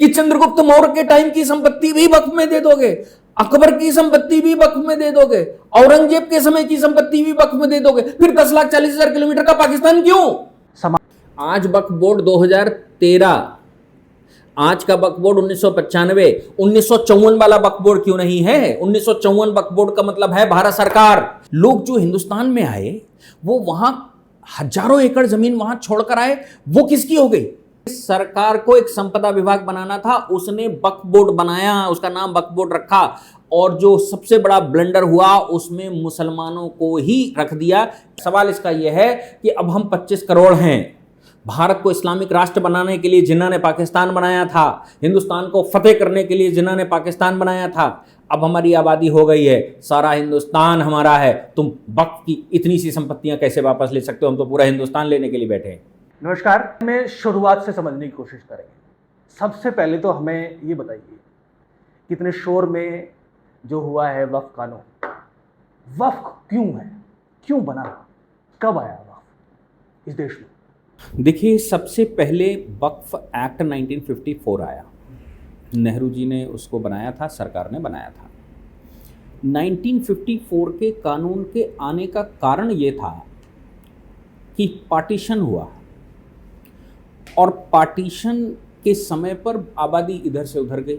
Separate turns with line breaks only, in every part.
कि चंद्रगुप्त मौर्य के टाइम की संपत्ति भी वक्फ में दे दोगे, अकबर की संपत्ति भी वक्फ में दे दोगे, औरंगजेब के समय की संपत्ति भी वक्फ में दे दोगे, फिर 10,40,000 किलोमीटर का पाकिस्तान क्यों? आज वक्फ बोर्ड 2013, आज का वक्फ बोर्ड 1995, 1954 वाला वक्फ बोर्ड क्यों नहीं है? 1954 वक्फ बोर्ड का मतलब है भारत सरकार। लोग जो हिंदुस्तान में आए वो वहां हजारों एकड़ जमीन वहां छोड़कर आए, वो किसकी हो गई? सरकार को एक संपदा विभाग बनाना था, उसने वक्फ बोर्ड बनाया, उसका नाम वक्फ बोर्ड रखा, और जो सबसे बड़ा ब्लंडर हुआ उसमें मुसलमानों को ही रख दिया। सवाल इसका यह है कि अब हम 25 करोड़ हैं, भारत को इस्लामिक राष्ट्र बनाने के लिए जिन्ना ने पाकिस्तान बनाया था, हिंदुस्तान को फतेह करने के लिए जिन्ना ने पाकिस्तान बनाया था, अब हमारी आबादी हो गई है, सारा हिंदुस्तान हमारा है, तुम वक्फ की इतनी सी संपत्तियां कैसे वापस ले सकते हो? हम तो पूरा हिंदुस्तान लेने के लिए बैठे हैं।
नमस्कार, हमें शुरुआत से समझने की कोशिश करेंगे। सबसे पहले तो हमें ये बताइए कि इतने शोर में जो हुआ है वक्फ कानून, वक्फ क्यों है, क्यों बना, कब आया वक्फ इस देश में?
देखिए, सबसे पहले वक्फ एक्ट 1954 आया, नेहरू जी ने उसको बनाया था, सरकार ने बनाया था। 1954 के कानून के आने का कारण ये था कि पार्टीशन हुआ, और पार्टीशन के समय पर आबादी इधर से उधर गई।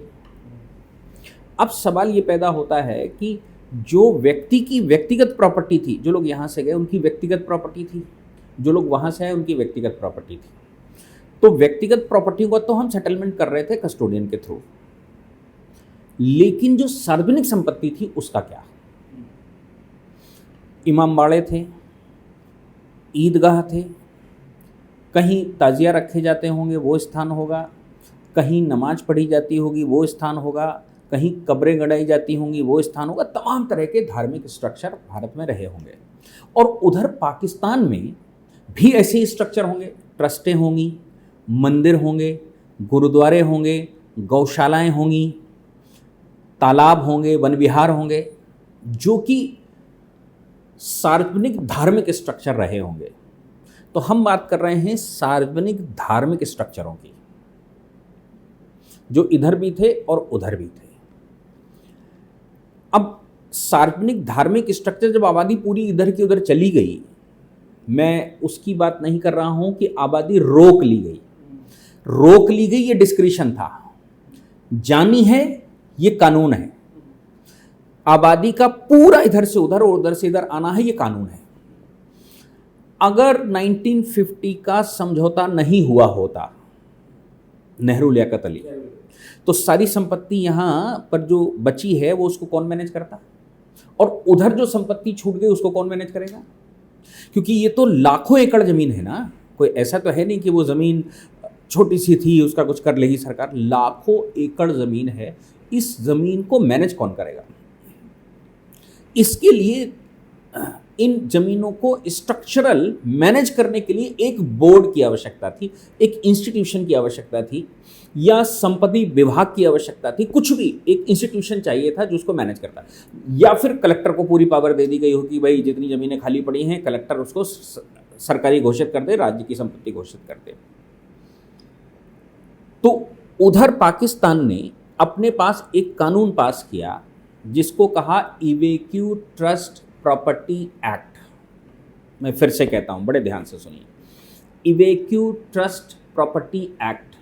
अब सवाल ये पैदा होता है कि जो व्यक्ति की व्यक्तिगत प्रॉपर्टी थी, जो लोग यहाँ से गए उनकी व्यक्तिगत प्रॉपर्टी थी, जो लोग वहाँ से आए उनकी व्यक्तिगत प्रॉपर्टी थी, तो व्यक्तिगत प्रॉपर्टी को तो हम सेटलमेंट कर रहे थे कस्टोडियन के थ्रू, लेकिन जो सार्वजनिक संपत्ति थी उसका क्या? इमामबाड़े थे, ईदगाह थे, कहीं ताजिया रखे जाते होंगे वो स्थान होगा, कहीं नमाज पढ़ी जाती होगी वो स्थान होगा, कहीं कब्रें गड़ाई जाती होंगी वो स्थान होगा। तमाम तरह के धार्मिक स्ट्रक्चर भारत में रहे होंगे, और उधर पाकिस्तान में भी ऐसे स्ट्रक्चर होंगे, ट्रस्टें होंगी, मंदिर होंगे, गुरुद्वारे होंगे, गौशालाएं होंगी, तालाब होंगे, वन विहार होंगे, जो कि सार्वजनिक धार्मिक स्ट्रक्चर रहे होंगे। तो हम बात कर रहे हैं सार्वजनिक धार्मिक स्ट्रक्चरों की, जो इधर भी थे और उधर भी थे। अब सार्वजनिक धार्मिक स्ट्रक्चर, जब आबादी पूरी इधर की उधर चली गई, मैं उसकी बात नहीं कर रहा हूं कि आबादी रोक ली गई, रोक ली गई ये डिस्क्रिशन था, जानी है ये कानून है। आबादी का पूरा इधर से उधर और उधर से इधर आना है, ये कानून है। अगर 1950 का समझौता नहीं हुआ होता, नेहरू लियाकत अली, तो सारी संपत्ति यहां पर जो बची है वो उसको कौन मैनेज करता, और उधर जो संपत्ति छूट गई उसको कौन मैनेज करेगा? क्योंकि ये तो लाखों एकड़ जमीन है ना, कोई ऐसा तो है नहीं कि वो जमीन छोटी सी थी उसका कुछ कर लेगी सरकार। लाखों एकड़ जमीन है, इस जमीन को मैनेज कौन करेगा? इसके लिए इन जमीनों को स्ट्रक्चरल मैनेज करने के लिए एक बोर्ड की आवश्यकता थी, एक इंस्टीट्यूशन की आवश्यकता थी, या संपत्ति विभाग की आवश्यकता थी, कुछ भी एक इंस्टीट्यूशन चाहिए था जो उसको मैनेज करता। या फिर कलेक्टर को पूरी पावर दे दी गई हो कि भाई जितनी ज़मीनें खाली पड़ी हैं कलेक्टर उसको सरकारी घोषित कर दे, राज्य की संपत्ति घोषित कर दे। तो उधर पाकिस्तान ने अपने पास एक कानून पास किया जिसको कहा इवेक्यू ट्रस्ट प्रॉपर्टी एक्ट। मैं फिर से कहता हूं, बड़े ध्यान से सुनिए, इवेक्यू ट्रस्ट प्रॉपर्टी एक्ट,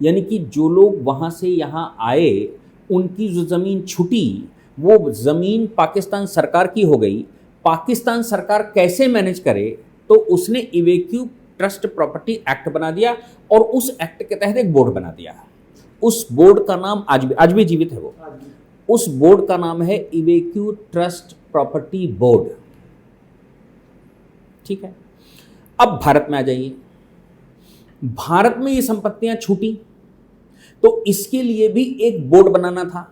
यानी कि जो लोग वहाँ से यहाँ आए उनकी जो ज़मीन छूटी वो ज़मीन पाकिस्तान सरकार की हो गई। पाकिस्तान सरकार कैसे मैनेज करे, तो उसने इवेक्यू ट्रस्ट प्रॉपर्टी एक्ट बना दिया, और उस एक्ट के तहत एक बोर्ड बना दिया। उस बोर्ड का नाम आज भी जीवित है वो, उस बोर्ड का नाम है इवेक्यू ट्रस्ट प्रॉपर्टी बोर्ड। ठीक है, अब भारत में आ जाइए। भारत में ये संपत्तियां छूटी तो इसके लिए भी एक बोर्ड बनाना था,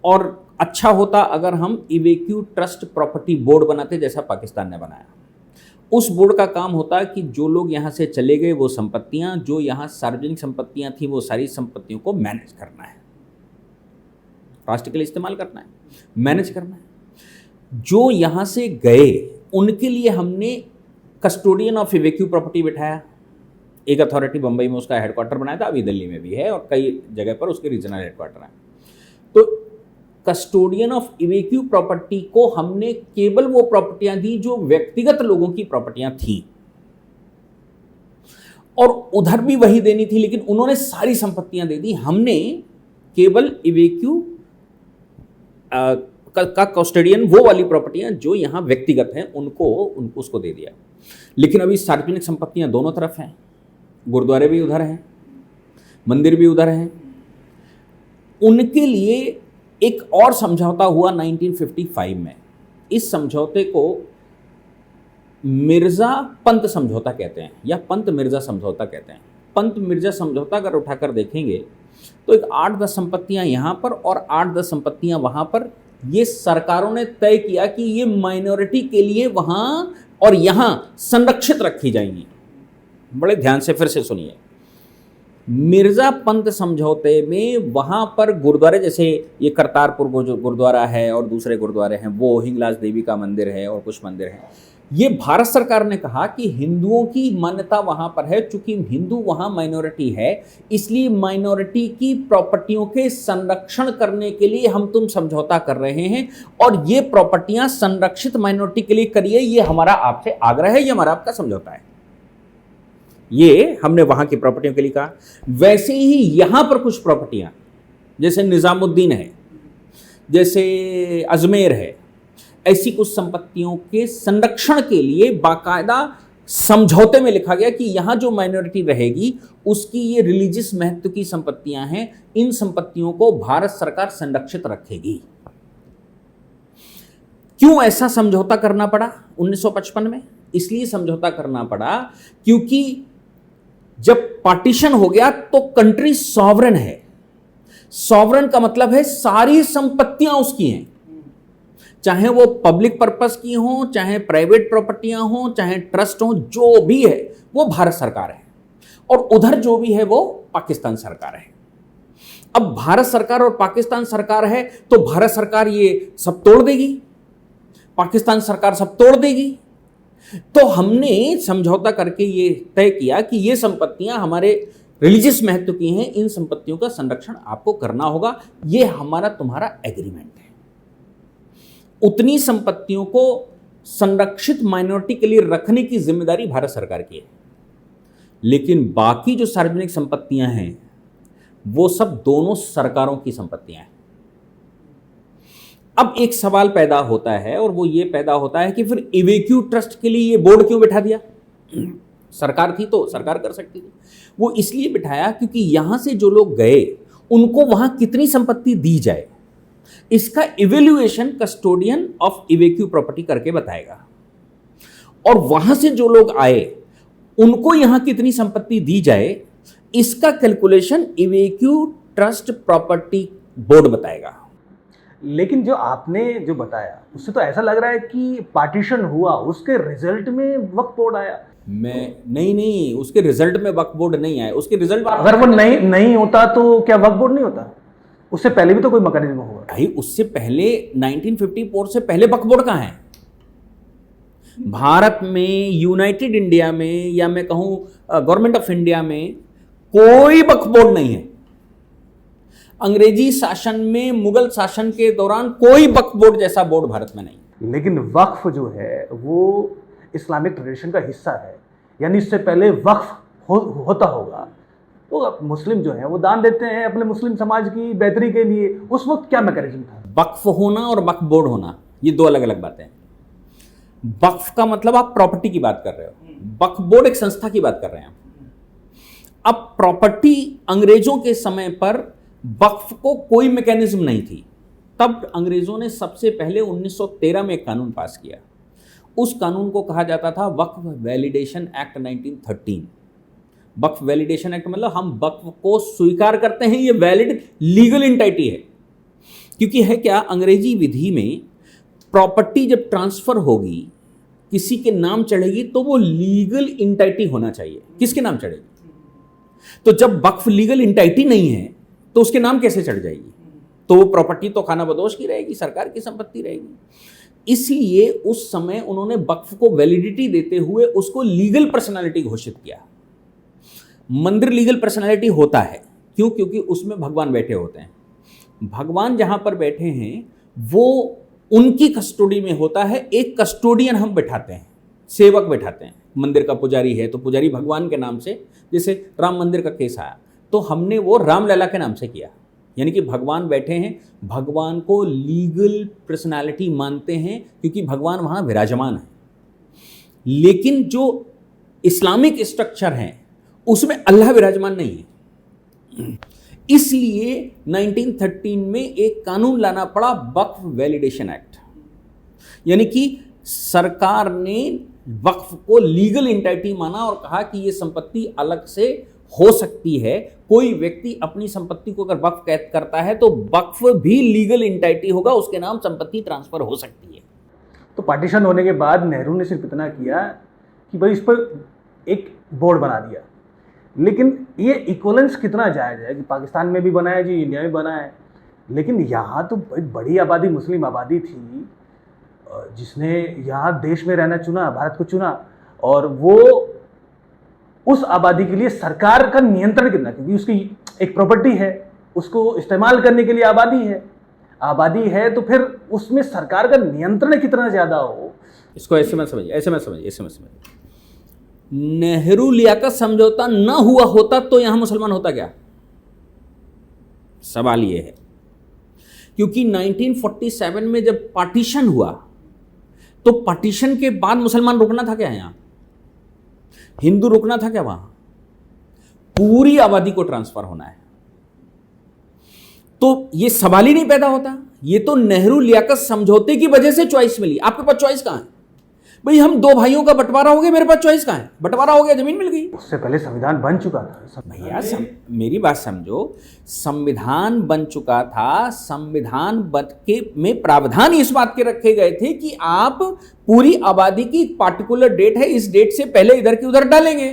और अच्छा होता अगर हम इवेक्यू ट्रस्ट प्रॉपर्टी बोर्ड बनाते जैसा पाकिस्तान ने बनाया। उस बोर्ड का काम होता कि जो लोग यहाँ से चले गए वो संपत्तियां, जो यहाँ सार्वजनिक संपत्तियां थी, वो सारी संपत्तियों को मैनेज करना है, राष्ट्र के लिए इस्तेमाल करना है, मैनेज करना है। जो यहाँ से गए उनके लिए हमने कस्टोडियन ऑफ इवेक्यू प्रॉपर्टी बिठाया, एक अथॉरिटी बंबई में उसका हेडक्वार्टर बनाया था, अभी दिल्ली में भी है और कई जगह पर उसके रीजनल हेडक्वार्टर हैं। तो कस्टोडियन ऑफ इवेक्यू प्रॉपर्टी को हमने केवल वो प्रॉपर्टियां दी जो व्यक्तिगत लोगों की प्रॉपर्टियां थी, और उधर भी वही देनी थी, लेकिन उन्होंने सारी संपत्तियां दे दी। हमने केवल इवेक्यू का कस्टोडियन वो वाली प्रॉपर्टियां जो यहां व्यक्तिगत हैं उनको उसको दे दिया। लेकिन अभी सार्वजनिक संपत्तियां दोनों तरफ हैं, गुरुद्वारे भी उधर हैं, मंदिर भी उधर हैं। उनके लिए एक और समझौता हुआ 1955 में। इस समझौते को मिर्जा पंत समझौता कहते हैं या पंत मिर्जा समझौता कहते हैं। पंत मिर्जा समझौता अगर उठाकर देखेंगे तो एक 8-10 संपत्तियां यहां पर और 8-10 संपत्तियां वहां पर, ये सरकारों ने तय किया कि ये माइनॉरिटी के लिए वहां और यहां संरक्षित रखी जाएंगी। बड़े ध्यान से फिर से सुनिए, मिर्जा पंत समझौते में वहां पर गुरुद्वारे, जैसे ये करतारपुर जो गुरुद्वारा है और दूसरे गुरुद्वारे हैं, वो हिंगलाज देवी का मंदिर है और कुछ मंदिर हैं, ये भारत सरकार ने कहा कि हिंदुओं की मान्यता वहां पर है, चूंकि हिंदू वहां माइनॉरिटी है, इसलिए माइनॉरिटी की प्रॉपर्टियों के संरक्षण करने के लिए हम तुम समझौता कर रहे हैं, और ये प्रॉपर्टियां संरक्षित माइनॉरिटी के लिए करिए, ये हमारा आपसे आग्रह है, ये हमारा आपका समझौता है। ये हमने वहां की प्रॉपर्टियों के लिए कहा। वैसे ही यहां पर कुछ प्रॉपर्टियां, जैसे निजामुद्दीन है, जैसे अजमेर है, ऐसी कुछ संपत्तियों के संरक्षण के लिए बाकायदा समझौते में लिखा गया कि यहां जो माइनॉरिटी रहेगी उसकी ये रिलीजियस महत्व की संपत्तियां हैं, इन संपत्तियों को भारत सरकार संरक्षित रखेगी। क्यों ऐसा समझौता करना पड़ा 1955 में? इसलिए समझौता करना पड़ा क्योंकि जब पार्टीशन हो गया तो कंट्री सॉवरेन है। सॉवरेन का मतलब है सारी संपत्तियां उसकी हैं, चाहे वो पब्लिक पर्पस की हो, चाहे प्राइवेट प्रॉपर्टियां हो, चाहे ट्रस्ट हो, जो भी है वो भारत सरकार है, और उधर जो भी है वो पाकिस्तान सरकार है। अब भारत सरकार और पाकिस्तान सरकार है तो भारत सरकार ये सब तोड़ देगी, पाकिस्तान सरकार सब तोड़ देगी। तो हमने समझौता करके ये तय किया कि ये संपत्तियां हमारे रिलीजियस महत्व की हैं, इन संपत्तियों का संरक्षण आपको करना होगा, ये हमारा तुम्हारा एग्रीमेंट है। उतनी संपत्तियों को संरक्षित माइनॉरिटी के लिए रखने की जिम्मेदारी भारत सरकार की है, लेकिन बाकी जो सार्वजनिक संपत्तियां हैं वो सब दोनों सरकारों की संपत्तियां हैं। अब एक सवाल पैदा होता है, और वो ये पैदा होता है कि फिर इवेक्यू ट्रस्ट के लिए ये बोर्ड क्यों बिठा दिया? सरकार थी तो सरकार कर सकती थी। वो इसलिए बिठाया क्योंकि यहां से जो लोग गए उनको वहां कितनी संपत्ति दी जाए, इसका इवेल्युएशन कस्टोडियन ऑफ इवेक्यू प्रॉपर्टी करके बताएगा, और वहां से जो लोग आए उनको यहां कितनी संपत्ति दी जाए, इसका कैलकुलेशन इवेक्यू ट्रस्ट प्रॉपर्टी बोर्ड बताएगा।
लेकिन जो आपने जो बताया उससे तो ऐसा लग रहा है कि पार्टीशन हुआ, उसके रिजल्ट में वक्फ बोर्ड आया।
नहीं, उसके रिजल्ट में वक्फ बोर्ड नहीं आया, उसके रिजल्ट
अगर वो नहीं होता तो क्या वक्फ बोर्ड नहीं होता? उससे पहले भी तो कोई मैकेनिज्म होगा
भाई। उससे पहले 1954 से पहले वक्फ बोर्ड कहां है? भारत में, यूनाइटेड इंडिया में, या मैं कहूं गवर्नमेंट ऑफ इंडिया में कोई वक्फ बोर्ड नहीं है। अंग्रेजी शासन में, मुगल शासन के दौरान कोई वक्फ बोर्ड जैसा बोर्ड भारत में नहीं।
लेकिन वक्फ जो है वो इस्लामिक ट्रेडिशन का हिस्सा है, यानी इससे पहले वक्फ होता होगा तो मुस्लिम जो है वो दान देते हैं अपने मुस्लिम समाज की बेहतरी के लिए। उस वक्त क्या मैकेनिज्म था?
वक्फ होना और वक्फ बोर्ड होना ये दो अलग अलग बातें हैं। वक्फ का मतलब आप प्रॉपर्टी की बात कर रहे हो, वक्फ बोर्ड एक संस्था की बात कर रहे हैं। अब प्रॉपर्टी, अंग्रेजों के समय पर वक्फ को कोई मैकेनिज्म नहीं थी, तब अंग्रेजों ने सबसे पहले 1913 में एक कानून पास किया। उस कानून को कहा जाता था वक्फ वैलिडेशन एक्ट 1913। वक्फ वैलिडेशन एक्ट मतलब हम वक्फ को स्वीकार करते हैं, ये वैलिड लीगल एंटिटी है। क्योंकि है क्या, अंग्रेजी विधि में प्रॉपर्टी जब ट्रांसफर होगी, किसी के नाम चढ़ेगी तो वो लीगल एंटिटी होना चाहिए। किसके नाम चढ़ेगी? तो जब वक्फ लीगल एंटिटी नहीं है तो उसके नाम कैसे चढ़ जाएगी? तो वो प्रॉपर्टी तो खाना बदोश की रहेगी, सरकार की संपत्ति रहेगी। इसलिए उस समय उन्होंने वक्फ को वैलिडिटी देते हुए उसको लीगल पर्सनालिटी घोषित किया। मंदिर लीगल पर्सनैलिटी होता है, क्यों? क्योंकि उसमें भगवान बैठे होते हैं। भगवान जहां पर बैठे हैं वो उनकी कस्टोडी में होता है। एक कस्टोडियन हम बैठाते हैं, सेवक बैठाते हैं। मंदिर का पुजारी है तो पुजारी भगवान के नाम से, जैसे राम मंदिर का केस आया तो हमने वो रामलला के नाम से किया, यानी कि भगवान बैठे हैं, भगवान को लीगल पर्सनालिटी मानते हैं क्योंकि भगवान वहाँ विराजमान है। लेकिन जो इस्लामिक स्ट्रक्चर है उसमें अल्लाह विराजमान नहीं है। इसलिए 1913 में एक कानून लाना पड़ा, वक्फ वैलिडेशन एक्ट, यानी कि सरकार ने वक्फ को लीगल एंटिटी माना और कहा कि ये संपत्ति अलग से हो सकती है। कोई व्यक्ति अपनी संपत्ति को अगर वक्फ कैद करता है तो वक्फ भी लीगल एंटिटी होगा, उसके नाम संपत्ति ट्रांसफर हो सकती है।
तो पार्टीशन होने के बाद नेहरू ने सिर्फ इतना किया कि भाई इस पर एक बोर्ड बना दिया, लेकिन ये इक्वलेंस कितना जायज़ है कि पाकिस्तान में भी बना है जी, इंडिया में बना है, लेकिन यहाँ तो एक बड़ी आबादी, मुस्लिम आबादी थी जिसने यहाँ देश में रहना चुना, भारत को चुना, और वो उस आबादी के लिए सरकार का नियंत्रण कितना, क्योंकि उसकी एक प्रॉपर्टी है, उसको इस्तेमाल करने के लिए आबादी है तो फिर उसमें सरकार का नियंत्रण कितना ज़्यादा हो।
इसको ऐसे मत समझिए। नेहरू लियाकत समझौता ना हुआ होता तो यहां मुसलमान होता क्या? सवाल यह है, क्योंकि 1947 में जब पार्टीशन हुआ तो पार्टीशन के बाद मुसलमान रुकना था क्या? यहां हिंदू रुकना था क्या? वहां पूरी आबादी को ट्रांसफर होना है, तो यह सवाल ही नहीं पैदा होता। यह तो नेहरू लियाकत समझौते की वजह से चॉइस मिली। आपके पास चॉइस कहां है भाई? हम दो भाइयों का बंटवारा हो गया, मेरे पास चॉइस कहां है? बंटवारा हो गया, जमीन मिल गई।
उससे पहले संविधान बन चुका था
भैया। मेरी बात समझो, संविधान बन चुका था, संविधान में प्रावधान इस बात के रखे गए थे कि आप पूरी आबादी की पार्टिकुलर डेट है, इस डेट से पहले इधर की उधर डालेंगे।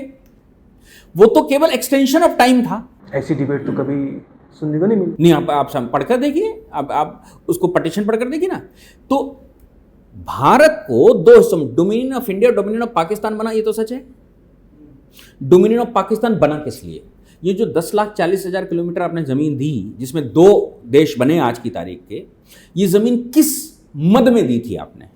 वो तो केवल एक्सटेंशन ऑफ टाइम था।
ऐसी डिबेट तो कभी सुनने को नहीं मिली।
नहीं, आप पढ़कर देखिए, आप उसको पटिशन पढ़कर देखिए ना। तो भारत को दो हिस्सों, dominion of India, dominion of Pakistan बना, ये तो सच है। डोमिनियन ऑफ पाकिस्तान बना किस लिए? ये जो 10,40,000 किलोमीटर आपने जमीन दी, जिसमें दो देश बने आज की तारीख के, ये जमीन किस मद में दी थी आपने?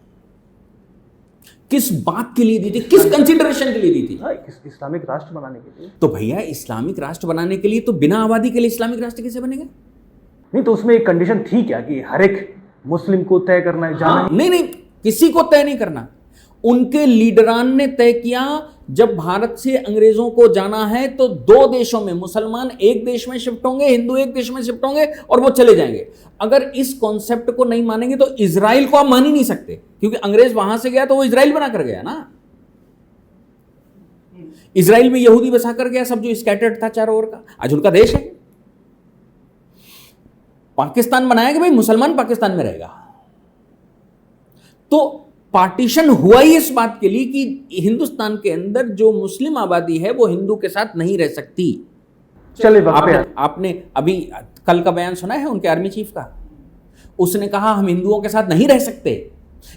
किस बात के लिए दी थी? किस कंसिडरेशन के लिए दी थी?
इस्लामिक राष्ट्र बनाने के लिए।
तो भैया इस्लामिक राष्ट्र बनाने के लिए तो बिना आबादी के लिए इस्लामिक राष्ट्र कैसे बनेगा?
नहीं, तो उसमें एक कंडीशन थी क्या कि हर एक मुस्लिम को तय करना है जाना?
नहीं, किसी को तय नहीं करना। उनके लीडरान ने तय किया, जब भारत से अंग्रेजों को जाना है तो दो देशों में, मुसलमान एक देश में शिफ्ट होंगे, हिंदू एक देश में शिफ्ट होंगे और वो चले जाएंगे। अगर इस कॉन्सेप्ट को नहीं मानेंगे तो इजराइल को आप मान ही नहीं सकते, क्योंकि अंग्रेज वहां से गया तो वो इजराइल बना कर गया ना। इजराइल में यहूदी बसा कर गया, सब जो स्कैटर्ड था चारों ओर का, आज उनका देश है। पाकिस्तान बनाया कि भाई मुसलमान पाकिस्तान में रहेगा। तो पार्टीशन हुआ ही इस बात के लिए कि हिंदुस्तान के अंदर जो मुस्लिम आबादी है वो हिंदू के साथ नहीं रह सकती।
चले
आपने अभी कल का बयान सुना है उनके आर्मी चीफ का? उसने कहा हम हिंदुओं के साथ नहीं रह सकते,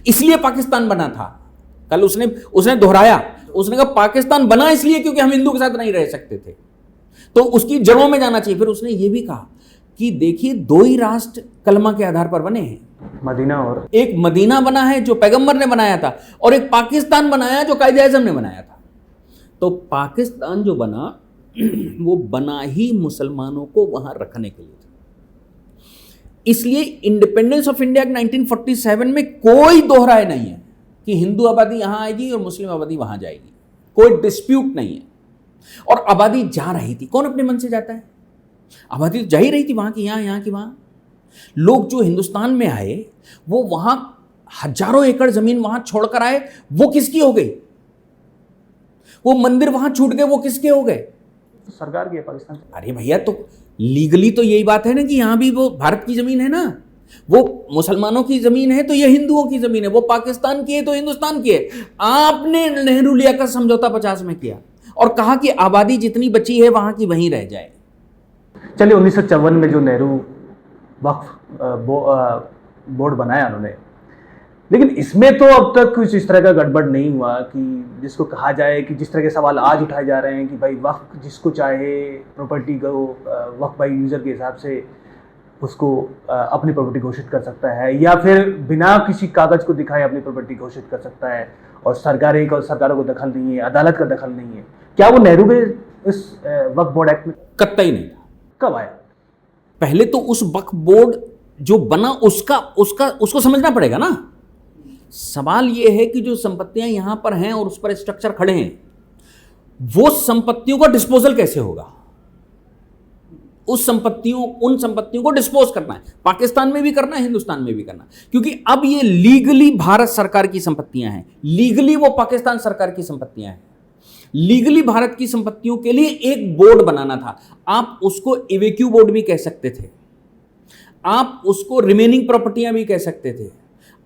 इसलिए पाकिस्तान बना था। कल उसने दोहराया, उसने कहा पाकिस्तान बना इसलिए क्योंकि हम हिंदू के साथ नहीं रह सकते थे, तो उसकी जड़ों में जाना चाहिए। फिर उसने ये भी कहा कि देखिए दो ही राष्ट्र कलमा के आधार पर बने हैं,
मदीना, और
एक मदीना बना है जो पैगंबर ने बनाया था, और एक पाकिस्तान बनाया जो कायदे आज़म ने बनाया था। तो पाकिस्तान जो बना वो बना ही मुसलमानों को वहां रखने के लिए था। इसलिए इंडिपेंडेंस ऑफ इंडिया 1947 में कोई दोहराए नहीं है कि हिंदू आबादी यहां आएगी और मुस्लिम आबादी वहां जाएगी, कोई डिस्प्यूट नहीं है। और आबादी जा रही थी, कौन अपने मन से जाता है? आबादी तो जा ही रही थी, वहां की यहाँ की वहां। लोग जो हिंदुस्तान में आए वो वहां हजारों एकड़ जमीन वहां छोड़कर आए, वो किसकी हो गई? वो मंदिर वहां छूट गए, वो किसके हो गए?
तो सरकार की है पाकिस्तान।
अरे भैया, तो लीगली तो यही बात है ना कि यहां भी वो भारत की जमीन है ना, वो मुसलमानों की जमीन है तो ये हिंदुओं की जमीन है, वो पाकिस्तान की है तो हिंदुस्तान की है। आपने नेहरू लियाकत समझौता 50 में किया और कहा कि आबादी जितनी बची है वहां की वहीं रह जाए।
चलिए 1954 में जो नेहरू वक्फ बोर्ड बनाया उन्होंने, लेकिन इसमें तो अब तक कुछ इस तरह का गड़बड़ नहीं हुआ कि जिसको कहा जाए कि जिस तरह के सवाल आज उठाए जा रहे हैं कि भाई वक्फ जिसको चाहे प्रॉपर्टी को वक्फ बाई यूज़र के हिसाब से उसको अपनी प्रॉपर्टी घोषित कर सकता है, या फिर बिना किसी कागज़ को दिखाए अपनी प्रॉपर्टी घोषित कर सकता है, और सरकारों को दखल नहीं है, अदालत का दखल नहीं है। क्या वो नेहरू के इस वक्फ बोर्ड एक्ट में
कतई नहीं था।
कब आया?
पहले तो उस वक्फ बोर्ड जो बना उसको समझना पड़ेगा ना। सवाल यह है कि जो संपत्तियां यहां पर हैं और उस पर स्ट्रक्चर खड़े हैं, वो संपत्तियों का डिस्पोजल कैसे होगा? उन संपत्तियों को डिस्पोज करना है, पाकिस्तान में भी करना है, हिंदुस्तान में भी करना है, क्योंकि अब ये लीगली भारत सरकार की संपत्तियां हैं, लीगली वो पाकिस्तान सरकार की संपत्तियां हैं। लीगली भारत की संपत्तियों के लिए एक बोर्ड बनाना था। आप उसको इवेक्यू बोर्ड भी कह सकते थे, आप उसको रिमेनिंग प्रॉपर्टियां भी कह सकते थे,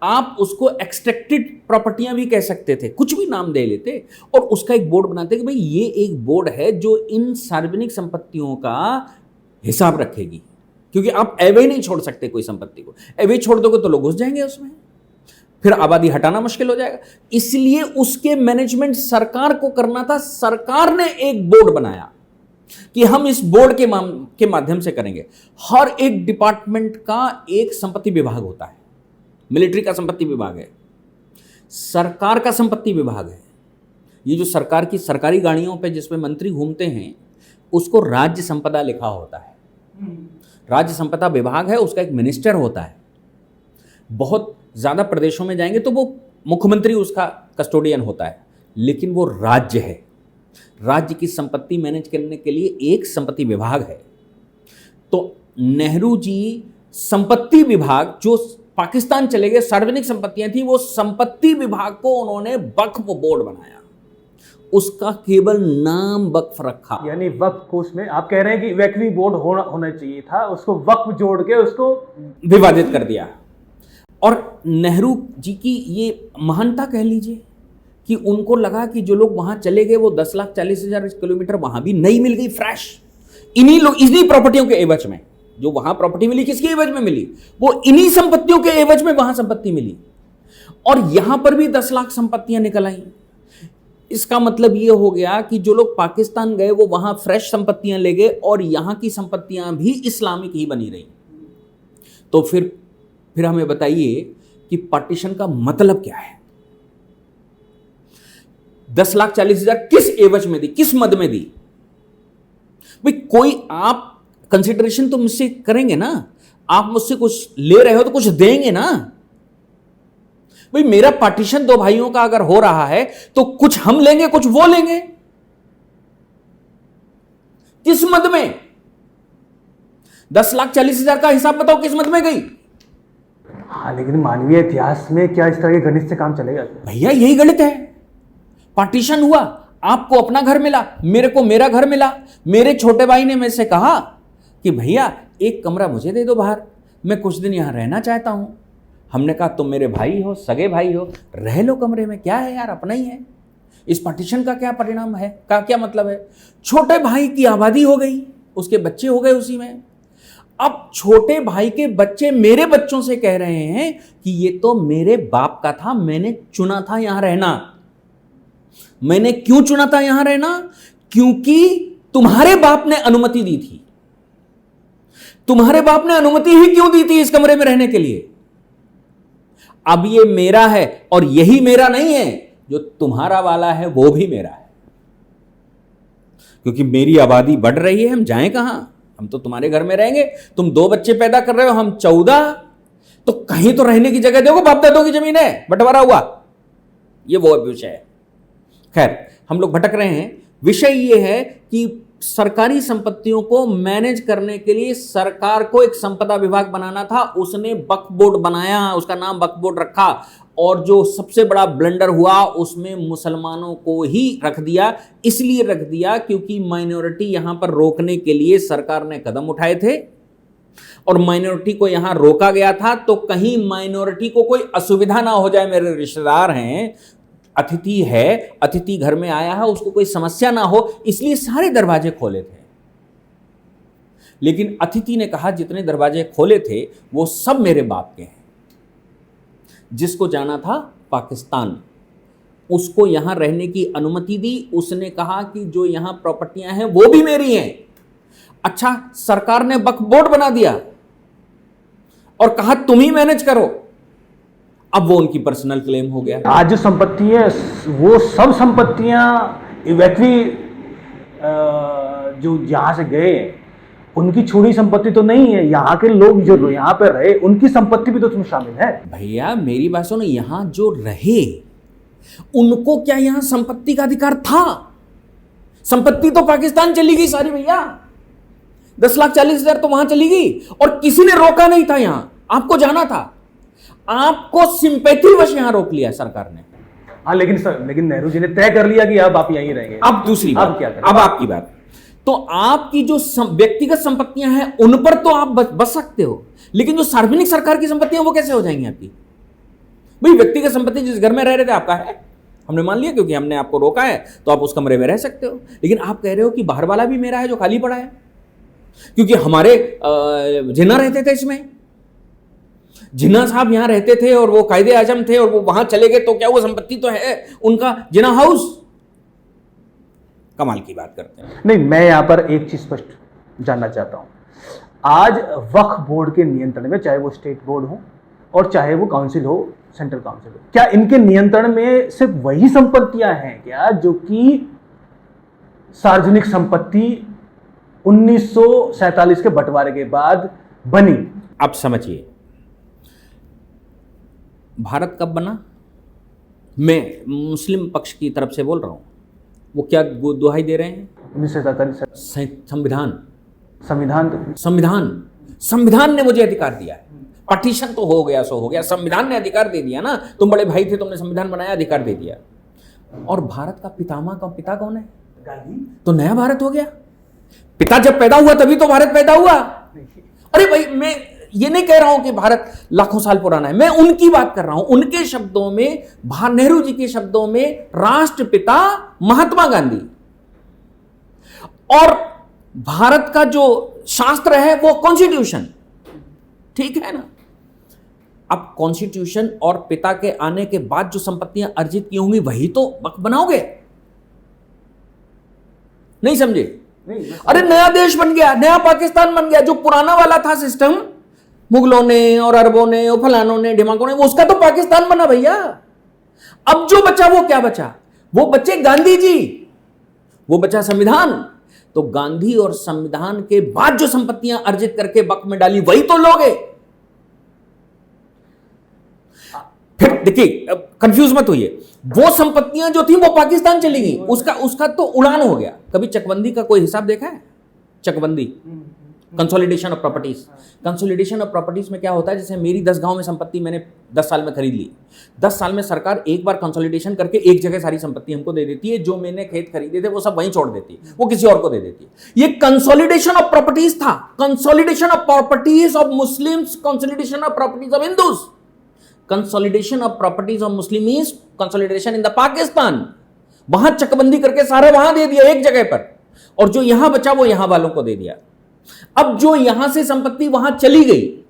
आप उसको एक्सट्रैक्टेड प्रॉपर्टियां भी कह सकते थे, कुछ भी नाम दे लेते और उसका एक बोर्ड बनाते कि भाई ये एक बोर्ड है जो इन सार्वजनिक संपत्तियों का हिसाब रखेगी, क्योंकि आप एवे नहीं छोड़ सकते कोई संपत्ति को। एवे छोड़ दोगे तो लोग घुस जाएंगे उसमें, फिर आबादी हटाना मुश्किल हो जाएगा। इसलिए उसके मैनेजमेंट सरकार को करना था। सरकार ने एक बोर्ड बनाया कि हम इस बोर्ड के माध्यम से करेंगे। हर एक डिपार्टमेंट का एक संपत्ति विभाग होता है। मिलिट्री का संपत्ति विभाग है, सरकार का संपत्ति विभाग है। ये जो सरकार की सरकारी गाड़ियों पे जिसमें मंत्री घूमते हैं उसको राज्य संपदा लिखा होता है। राज्य संपदा विभाग है, उसका एक मिनिस्टर होता है। बहुत ज़्यादा प्रदेशों में जाएंगे तो वो मुख्यमंत्री उसका कस्टोडियन होता है, लेकिन वो राज्य है। राज्य की संपत्ति मैनेज करने के लिए एक संपत्ति विभाग है। तो नेहरू जी संपत्ति विभाग, जो पाकिस्तान चले गए सार्वजनिक संपत्तियां थी, वो संपत्ति विभाग को उन्होंने वक्फ बोर्ड बनाया, उसका केवल नाम वक्फ रखा।
यानी वक्फ को उसमें आप कह रहे हैं कि वक्फी बोर्ड होना चाहिए था, उसको वक्फ जोड़ के उसको
विवादित कर दिया। और नेहरू जी की ये महानता कह लीजिए कि उनको लगा कि जो लोग वहां चले गए वो 10,40,000 किलोमीटर वहां भी नई मिल गई, फ्रेश, इन्हीं प्रॉपर्टियों के एवज में। जो वहां प्रॉपर्टी मिली किसके एवज में मिली? वो इन्हीं संपत्तियों के एवज में वहां संपत्ति मिली। और यहां पर भी 10 लाख संपत्तियां निकल आई। इसका मतलब यह हो गया कि जो लोग पाकिस्तान गए वो वहां फ्रेश संपत्तियां ले गए और यहां की संपत्तियां भी इस्लामिक ही बनी रही। तो फिर हमें बताइए कि पार्टीशन का मतलब क्या है? 10,40,000 किस एवज में दी, किस मद में दी? भाई कोई आप कंसिडरेशन तो मुझसे करेंगे ना। आप मुझसे कुछ ले रहे हो तो कुछ देंगे ना। भाई मेरा पार्टीशन दो भाइयों का अगर हो रहा है तो कुछ हम लेंगे, कुछ वो लेंगे। किस मद में? 10,40,000 का हिसाब बताओ किस मद में गई?
हाँ, लेकिन मानवीय इतिहास में क्या इस तरह के गणित से काम चलेगा?
भैया यही गणित है। पार्टीशन हुआ, आपको अपना घर मिला, मेरे को मेरा घर मिला। मेरे छोटे भाई ने मेरे से कहा कि भैया एक कमरा मुझे दे दो बाहर, मैं कुछ दिन यहां रहना चाहता हूं। हमने कहा तुम मेरे भाई हो, सगे भाई हो, रह लो कमरे में, क्या है यार, अपना ही है। इस पार्टीशन का क्या परिणाम है, का क्या मतलब है? छोटे भाई की आबादी हो गई, उसके बच्चे हो गए उसी में। अब छोटे भाई के बच्चे मेरे बच्चों से कह रहे हैं कि ये तो मेरे बाप का था, मैंने चुना था यहां रहना। मैंने क्यों चुना था यहां रहना? क्योंकि तुम्हारे बाप ने अनुमति दी थी। तुम्हारे बाप ने अनुमति ही क्यों दी थी इस कमरे में रहने के लिए? अब ये मेरा है और यही मेरा नहीं है, जो तुम्हारा वाला है वो भी मेरा है। क्योंकि मेरी आबादी बढ़ रही है, हम जाएं कहां? हम तो तुम्हारे घर में रहेंगे। तुम 2 बच्चे पैदा कर रहे हो, हम 14, तो कहीं तो रहने की जगह देखो। बाप दादों की जमीन है, बंटवारा हुआ, ये वो विषय है। खैर, हम लोग भटक रहे हैं। विषय ये है कि सरकारी संपत्तियों को मैनेज करने के लिए सरकार को एक संपदा विभाग बनाना था। उसने वक्फ बोर्ड बनाया, उसका नाम वक्फ बोर्ड रखा। और जो सबसे बड़ा ब्लंडर हुआ उसमें मुसलमानों को ही रख दिया। इसलिए रख दिया क्योंकि माइनॉरिटी यहां पर रोकने के लिए सरकार ने कदम उठाए थे और माइनॉरिटी को यहां रोका गया था। तो कहीं माइनॉरिटी को कोई असुविधा ना हो जाए, मेरे रिश्तेदार हैं, अतिथि है, अतिथि घर में आया है, उसको कोई समस्या ना हो, इसलिए सारे दरवाजे खोले थे। लेकिन अतिथि ने कहा जितने दरवाजे खोले थे वो सब मेरे बाप के हैं। जिसको जाना था पाकिस्तान, उसको यहां रहने की अनुमति दी। उसने कहा कि जो यहां प्रॉपर्टियां हैं वो भी मेरी हैं। अच्छा, सरकार ने वक्फ बोर्ड बना दिया और कहा तुम ही मैनेज करो। अब वो उनकी पर्सनल क्लेम हो गया।
आज जो संपत्ति है वो सब संपत्तियां इवैक्वी जो यहां से गए उनकी छोड़ी संपत्ति तो नहीं है, यहाँ के लोग जो यहाँ पे रहे उनकी संपत्ति भी तो उसमें शामिल है।
भैया मेरी बात सुनो, यहां जो रहे उनको क्या यहां संपत्ति का अधिकार था? संपत्ति तो पाकिस्तान चली गई सारी भैया, 10,40,000 तो वहां चली गई और किसी ने रोका नहीं था। यहां आपको जाना था, आपको सिंपैथी वश यहां रोक लिया सरकार ने।
हाँ, लेकिन नेहरू जी ने तय कर लिया कि अब आप यहीं रहेंगे।
अब दूसरी बात,
क्या करें?
अब आपकी बात, तो आपकी जो व्यक्तिगत संपत्तियां हैं उन पर तो आप बच सकते हो, लेकिन जो सार्वजनिक सरकार की संपत्तियां वो कैसे हो जाएंगी आपकी? भाई व्यक्तिगत संपत्ति जिस घर में रह रहे थे आपका है, हमने मान लिया क्योंकि हमने आपको रोका है तो आप उस कमरे में रह सकते हो, लेकिन आप कह रहे हो कि बाहर वाला भी मेरा है जो खाली पड़ा है, क्योंकि हमारे जिन्ना रहते थे इसमें, जिन्ना साहब यहां रहते थे और वो कायदे आजम थे और वो वहां चले गए, तो क्या वो संपत्ति तो है उनका जिन्ना हाउस? कमाल की बात करते हैं।
नहीं, मैं यहां पर एक चीज स्पष्ट जानना चाहता हूं। आज वक्फ बोर्ड के नियंत्रण में, चाहे वो स्टेट बोर्ड हो और चाहे वो काउंसिल हो, सेंट्रल काउंसिल हो, क्या इनके नियंत्रण में सिर्फ वही संपत्तियां हैं क्या जो कि सार्वजनिक संपत्ति 1947 के बंटवारे के बाद बनी?
अब समझिए, भारत कब बना? मैं मुस्लिम पक्ष की तरफ से बोल रहा हूं, वो क्या दुहाई दे रहे हैं?
1947
संविधान ने मुझे अधिकार दिया है। पार्टीशन तो हो गया सो हो गया, संविधान ने अधिकार दे दिया ना, तुम बड़े भाई थे, तुमने संविधान बनाया, अधिकार दे दिया। और भारत का पितामह का पिता कौन है? गांधी। तो नया भारत हो गया। पिता जब पैदा हुआ तभी तो भारत पैदा हुआ। अरे भाई, मैं ये नहीं कह रहा हूं कि भारत लाखों साल पुराना है, मैं उनकी बात कर रहा हूं, उनके शब्दों में, नेहरू जी के शब्दों में, राष्ट्रपिता महात्मा गांधी। और भारत का जो शास्त्र है वो कॉन्स्टिट्यूशन, ठीक है ना? अब कॉन्स्टिट्यूशन और पिता के आने के बाद जो संपत्तियां अर्जित की होंगी वही तो वक्फ बनाओगे। नहीं समझे? अरे नया देश बन गया, नया पाकिस्तान बन गया। जो पुराना वाला था सिस्टम, मुगलों ने और अरबों ने और फलानों ने ढिमाकों ने, उसका तो पाकिस्तान बना भैया। अब जो बचा वो क्या बचा? वो बचे गांधी जी, वो बचा संविधान। तो गांधी और संविधान के बाद जो संपत्तियां अर्जित करके वक्फ में डाली वही तो लोगे। फिर देखिए, कंफ्यूज मत होइए, वो संपत्तियां जो थी वो पाकिस्तान चली गई, उसका तो उड़ान हो गया। कभी चकबंदी का कोई हिसाब देखा है? चकबंदी, consolidation of properties. Consolidation of properties में क्या होता है? जैसे मेरी 10 गांव में संपत्ति मैंने 10 साल में खरीद ली, 10 साल में सरकार एक बार कंसोलिडेशन करके एक जगह सारी संपत्ति हमको दे देती है। जो मैंने खेत खरीदे थे वो सब वहीं छोड़ देती है, वो किसी और को दे देती है। ये कंसोलिडेशन ऑफ प्रॉपर्टीज था, consolidation of properties of Muslims, consolidation of properties of Hindus. Consolidation of properties of Muslim means consolidation in the Pakistan. वहां चकबंदी करके सारा वहां दे दिया एक जगह पर, और जो यहां बचा वो यहां वालों को दे दिया। अब जो यहां से संपत्ति वहां चली गई,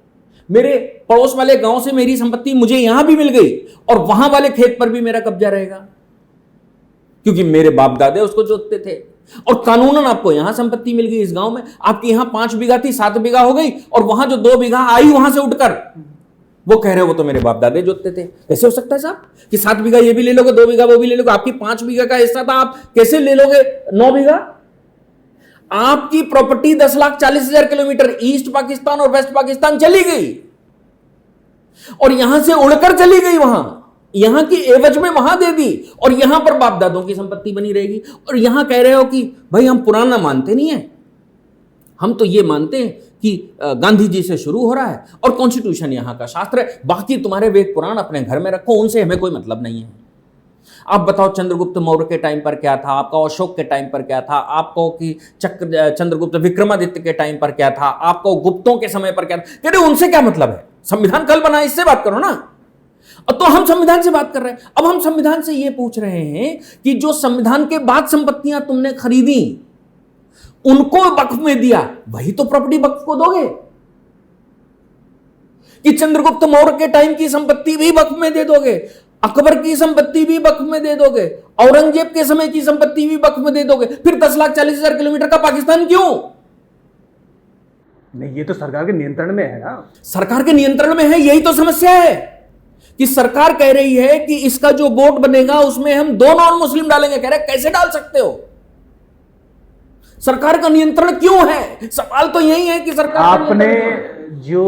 मेरे पड़ोस वाले गांव से मेरी संपत्ति मुझे यहां भी मिल गई और वहां वाले खेत पर भी मेरा कब्जा रहेगा, क्योंकि मेरे बाप दादे उसको जोतते थे। और कानूनन आपको यहां संपत्ति मिल गई, इस गांव में आपकी यहां 5 बीघा थी, 7 बीघा हो गई, और वहां जो 2 बीघा आई वहां से उठकर वो कह रहे हो वो तो मेरे बाप दादे जोतते थे। कैसे हो सकता है साहब कि 7 बीघा ये भी ले लोगे, 2 बीघा वो भी ले लोगे? आपकी 5 बीघा का हिस्सा था, आप कैसे ले लोगे 9 बीघा? आपकी प्रॉपर्टी 10,40,000 किलोमीटर ईस्ट पाकिस्तान और वेस्ट पाकिस्तान चली गई, और यहां से उड़कर चली गई वहां, यहां की एवज में वहां दे दी, और यहां पर बाप दादों की संपत्ति बनी रहेगी। और यहां कह रहे हो कि भाई हम पुराना मानते नहीं है, हम तो ये मानते हैं कि गांधी जी से शुरू हो रहा है और कॉन्स्टिट्यूशन यहां का शास्त्र है, बाकी तुम्हारे वेद पुराण अपने घर में रखो, उनसे हमें कोई मतलब नहीं है। आप बताओ चंद्रगुप्त मौर्य के टाइम पर क्या था, आपका अशोक के टाइम पर क्या था, आपको कि चंद्रगुप्त विक्रमादित्य के टाइम पर क्या था, आपको गुप्तों के समय पर क्या था? कह रहे उनसे क्या मतलब है? संविधान कल बना, इससे बात करो ना। तो हम संविधान से बात कर रहे हैं। अब हम संविधान से यह पूछ रहे हैं कि जो संविधान के बाद संपत्तियां तुमने खरीदी, उनको वक्फ में दिया, वही तो प्रॉपर्टी वक्फ को दोगे। कि चंद्रगुप्त मौर्य के टाइम की संपत्ति भी वक्फ में दे दोगे, अकबर की संपत्ति भी वक्फ में दे दोगे, औरंगजेब के समय की संपत्ति भी वक्फ में दे दोगे, फिर 10,40,000 किलोमीटर का पाकिस्तान क्यों?
नहीं, ये तो सरकार के नियंत्रण में है ना।
सरकार के नियंत्रण में है, यही तो समस्या है कि सरकार कह रही है कि इसका जो बोर्ड बनेगा उसमें हम 2 नॉन मुस्लिम डालेंगे। कह रहे कैसे डाल सकते हो? सरकार का नियंत्रण क्यों है? सवाल तो यही है कि सरकार
आपने जो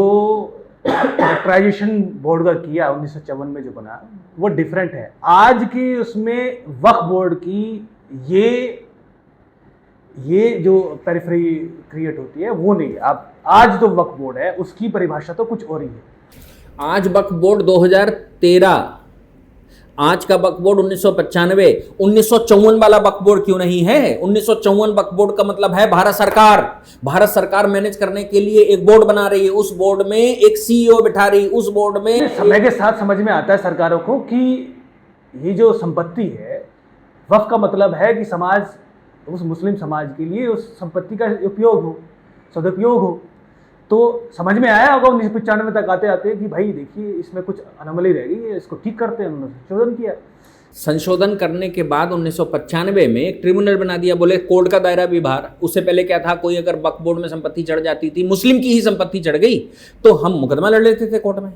कैरेक्टराइजेशन बोर्ड का किया 1954 में जो बना वो डिफरेंट है। आज की उसमें वक्फ बोर्ड की ये जो पेरिफेरी क्रिएट होती है वो नहीं। आप आज जो वक्फ बोर्ड है उसकी परिभाषा तो कुछ और ही है।
आज वक्फ बोर्ड 2013, आज का वक्फ बोर्ड 1995, 1954 वाला वक्फ बोर्ड क्यों नहीं है? 1954 वक्फ बोर्ड का मतलब है भारत सरकार मैनेज करने के लिए एक बोर्ड बना रही है, उस बोर्ड में एक सीईओ बिठा रही, उस बोर्ड में
समय के साथ समझ में आता है सरकारों को कि ये जो संपत्ति है, वक्फ का मतलब है कि समाज, उस मुस्लिम समाज के लिए उस संपत्ति का उपयोग हो, सदुपयोग हो। तो समझ में आया होगा 1995 तक आते आते कि भाई देखिए इसमें कुछ अनोमली रह गई है, इसको ठीक करते हैं। उन्होंने संशोधन किया।
संशोधन करने के बाद 1995 में एक ट्रिब्यूनल बना दिया, बोले कोर्ट का दायरा भी बाहर। उससे पहले क्या था, कोई अगर वक्फ बोर्ड में संपत्ति चढ़ जाती थी, मुस्लिम की ही संपत्ति चढ़ गई तो हम मुकदमा लड़ लेते थे कोर्ट में।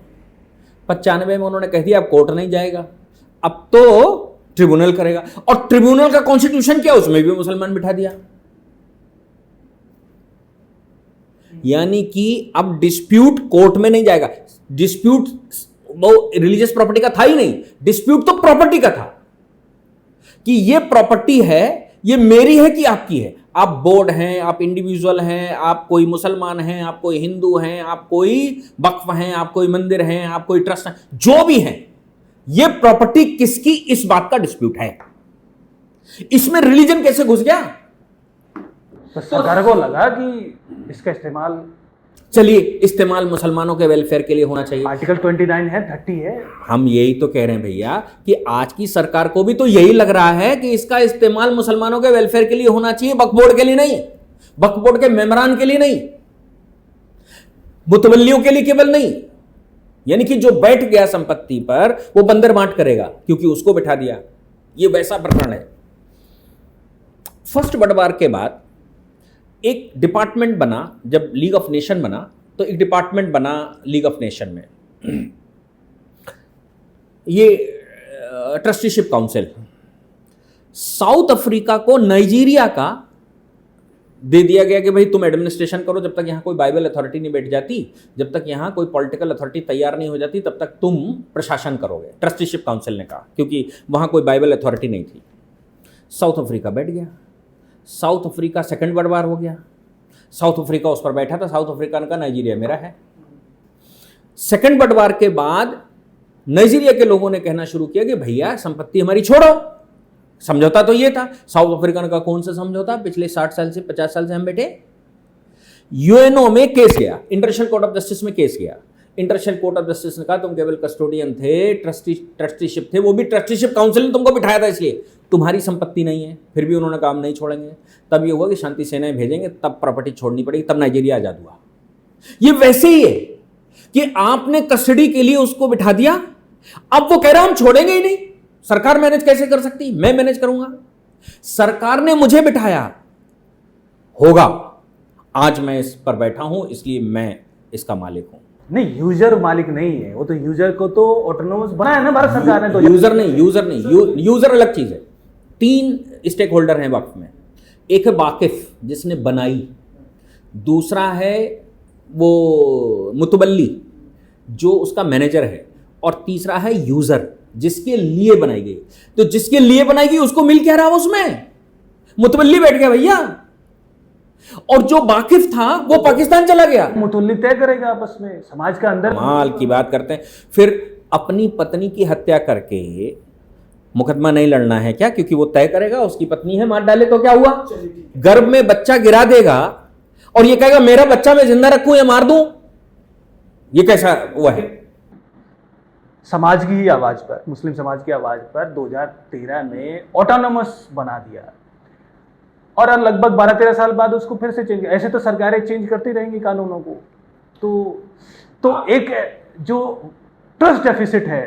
95 में उन्होंने कह दिया अब कोर्ट नहीं जाएगा, अब तो ट्रिब्यूनल करेगा। और ट्रिब्यूनल का कॉन्स्टिट्यूशन क्या, उसमें भी मुसलमान बिठा दिया। यानी कि अब डिस्प्यूट कोर्ट में नहीं जाएगा। डिस्प्यूट वो रिलीजियस प्रॉपर्टी का था ही नहीं, डिस्प्यूट तो प्रॉपर्टी का था कि ये प्रॉपर्टी है, ये मेरी है कि आपकी है। आप बोर्ड हैं, आप इंडिविजुअल हैं, आप कोई मुसलमान हैं, आप कोई हिंदू हैं, आप कोई वक्फ हैं, आप कोई मंदिर हैं, आप कोई ट्रस्ट हैं, जो भी हैं, ये प्रॉपर्टी किसकी, इस बात का डिस्प्यूट है। इसमें रिलीजन कैसे घुस गया?
तो सरकार को लगा कि इसका इस्तेमाल,
चलिए इस्तेमाल मुसलमानों के वेलफेयर के लिए होना चाहिए।
आर्टिकल 29 है, 30 है। हम
यही तो कह रहे हैं भैया कि आज की सरकार को भी तो यही लग रहा है कि इसका इस्तेमाल मुसलमानों के वेलफेयर के लिए होना चाहिए, वक्फ बोर्ड के लिए नहीं, वक्फ बोर्ड के मेंबरान के लिए नहीं, मुतवल्लियों के लिए केवल नहीं। यानी कि जो बैठ गया संपत्ति पर वो बंदर बांट करेगा क्योंकि उसको बिठा दिया। ये वैसा प्रकरण है। फर्स्ट बंटवार के बाद एक डिपार्टमेंट बना, जब लीग ऑफ नेशन बना तो एक डिपार्टमेंट बना लीग ऑफ नेशन में, ये ट्रस्टीशिप काउंसिल। साउथ अफ्रीका को नाइजीरिया का दे दिया गया कि भाई तुम एडमिनिस्ट्रेशन करो, जब तक यहां कोई बाइबल अथॉरिटी नहीं बैठ जाती, जब तक यहां कोई पॉलिटिकल अथॉरिटी तैयार नहीं हो जाती, तब तक तुम प्रशासन करोगे। ट्रस्टीशिप काउंसिल ने कहा, क्योंकि वहां कोई बाइबल अथॉरिटी नहीं थी। साउथ अफ्रीका बैठ गया। साउथ अफ्रीका सेकंड बंटवार हो गया। साउथ अफ्रीका उस पर बैठा था। साउथ अफ्रीका ने कहा नाइजीरिया मेरा है। सेकंड बंटवार के बाद नाइजीरिया के लोगों ने कहना शुरू किया कि भैया संपत्ति हमारी छोड़ो। समझौता तो ये था। साउथ अफ्रीका ने कहा कौन सा समझौता, पिछले 60 साल से 50 साल से हम बैठे। यूएनओ में केस गया, इंटरनेशनल कोर्ट ऑफ जस्टिस में केस गया। इंटरनेशनल कोर्ट ऑफ जस्टिस ने कहा तुम केवल कस्टोडियन थे, ट्रस्टीशिप थे, वो भी ट्रस्टीशिप काउंसिल ने तुमको बिठाया था इसलिए तुम्हारी संपत्ति नहीं है। फिर भी उन्होंने काम नहीं छोड़ेंगे। तब ये हुआ कि शांति सेनाएं भेजेंगे, तब प्रॉपर्टी छोड़नी पड़ेगी, तब नाइजीरिया आजाद हुआ। ये वैसे ही है कि आपने कस्टडी के लिए उसको बिठा दिया, अब वो कह रहा हम छोड़ेंगे ही नहीं। सरकार मैनेज कैसे कर सकती, मैं मैनेज करूंगा। सरकार ने मुझे बिठाया, होगा, आज मैं इस पर बैठा हूं इसलिए मैं इसका मालिक हूं।
नहीं, यूजर मालिक नहीं है, वो तो यूजर को तो ऑटोनोमस बनाया ना भारत सरकार ने। तो
यूजर अलग चीज है। 3 स्टेक होल्डर हैं वक्फ में। एक है वाकिफ जिसने बनाई, दूसरा है वो मुतवल्ली जो उसका मैनेजर है, और तीसरा है यूजर जिसके लिए बनाई गई। तो जिसके लिए बनाई गई उसको मिल क्या रहा उसमें, मुतवल्ली बैठ गया भैया, और जो वाकिफ था वो पाकिस्तान चला गया।
मुतवल्ली तय करेगा आपस में, समाज का अंदर
माल की बात करते हैं। फिर अपनी पत्नी की हत्या करके मुकदमा नहीं लड़ना है क्या, क्योंकि वो तय करेगा, उसकी पत्नी है, मार डाले तो क्या हुआ, गर्भ में बच्चा गिरा देगा और ये कहेगा मेरा बच्चा मैं जिंदा रखूं या मार दूं। ये कैसा हुआ है?
समाज की आवाज पर, मुस्लिम समाज की आवाज पर 2013 में ऑटोनोमस बना दिया, और लगभग 12-13 साल बाद उसको फिर से चेंज। ऐसे तो सरकारें चेंज करती रहेंगी कानूनों को। तो एक जो ट्रस्ट डेफिसिट है